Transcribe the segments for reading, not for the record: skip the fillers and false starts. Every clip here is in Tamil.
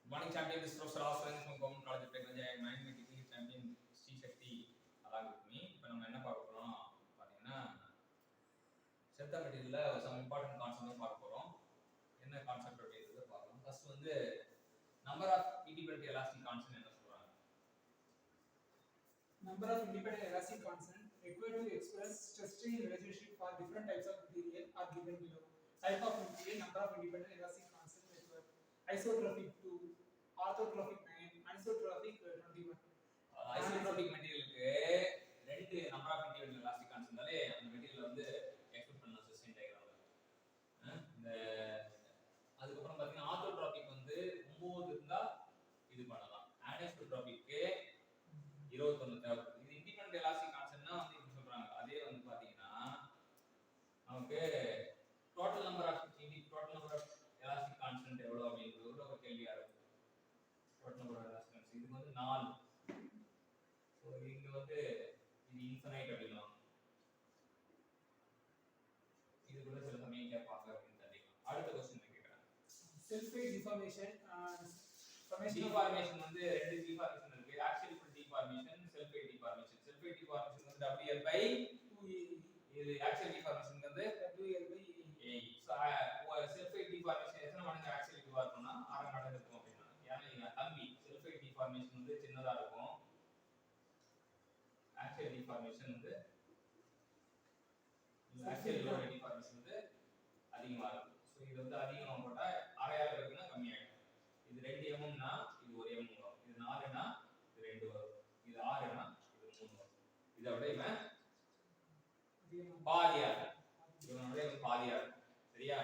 Morning champion, this is Professor Austin from Government College of Technology. I am magnetic champion Sri Shakti along with me. இப்போ நம்ம என்ன பார்க்க போறோம் பாத்தீங்கன்னா செத்த மெட்டீரியல்ல some important concepts பார்க்க போறோம். என்ன கான்செப்ட் அப்படிங்கறத பார்க்கலாம். ஃபர்ஸ்ட் வந்து number of independent elastic constant என்ன சொல்றாங்க? Number of independent elastic constant required to express stress strain relationship for different types of material are given below. Type of material, number of independent elastic constant required. Isotropic 2, orthotropic 9, anisotropic 21. Isotropic மெட்டீரியலுக்கு ரெண்டு நம்பர் ஆஃப் இண்டிவிஜுவல் எலாஸ்டிக் கான்ஸ்டன்ட்னாலே அந்த மெட்டீரியல் வந்து எக்ஸ்பெக்ட் பண்ணலாம் சிஸ்டம் டயகிராம்ல. இந்த அதுக்கப்புறம் பாத்தீங்கன்னா ஆர்த்தோட்ரோபிக் வந்து 9 இருந்தா இது பண்ணலாம். அனிசோட்ரோபிக்கு 21 தேவைப்படுது. இது இண்டிபெண்டன்ட் எலாஸ்டிக் கான்ஸ்டன்ட்னா வந்து இப்படி சொல்றாங்க. அதே வந்து பாத்தீங்கன்னா நமக்கு total number of elastic constant எவ்வளவு அப்படிங்கிறது ஒரு கேள்வியா இருக்கும். Total number of elastic constant இது வந்து 4. சோ இங்க வந்து இது இன்ஃபைனைட் அப்படினா இது கூட சில சமயம் கேட்பாங்க அப்படின்னு தெரியும். அடுத்த क्वेश्चन கேக்குறேன். Sulfate deformation deformation வந்து ரெண்டு deformation இருக்கு. axial deformation, sulfate deformation. sulfate deformation வந்து WL by 2A. இது axial deformation வந்து WL by A. So sulfate deformation எத்தனை மடங்கு axial deformation அரை மடங்கு இருக்கும் அப்படினா. ஏன்னா இங்க கம்மி sulfate deformation வந்து சின்னதா இருக்கும். axial deformation வந்து axial load deformation வந்து அதிகமா இருக்கும். சோ இது வந்து அதிகமா போட்டா அரையால இருக்குன்னா கம்மியாயிடும். இது 2 mm னா இது 1 mm வரும். இது 4 னா இது 2 வரும். இது 6 னா இது 3 வரும். இத விட இவன் பாதியா இவனோட பாதியா இருக்கும். சரியா?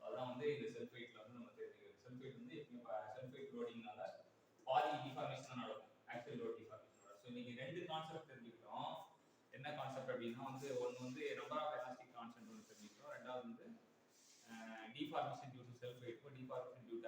அதான் வந்து இந்த சல்ஃபேட்ல வந்து நம்ம தெரிஞ்சுக்கிறது. சல்ஃபேட் வந்து எப்பவுமே சல்ஃபேட் லோடிங்னால பாதி டிஃபார்மேஷன் நடக்கும். Actual load deformation. சோ நீங்க ரெண்டு கான்செப்ட் தெரிஞ்சுக்கிறோம். என்ன கான்செப்ட் அப்படினா வந்து ஒன்னு வந்து நம்பர் ஆஃப் எலாஸ்டிக் கான்ஸ்டன்ட் ஒன்னு தெரிஞ்சுக்கிறோம். ரெண்டாவது வந்து deformation due to sulfate or deformation due to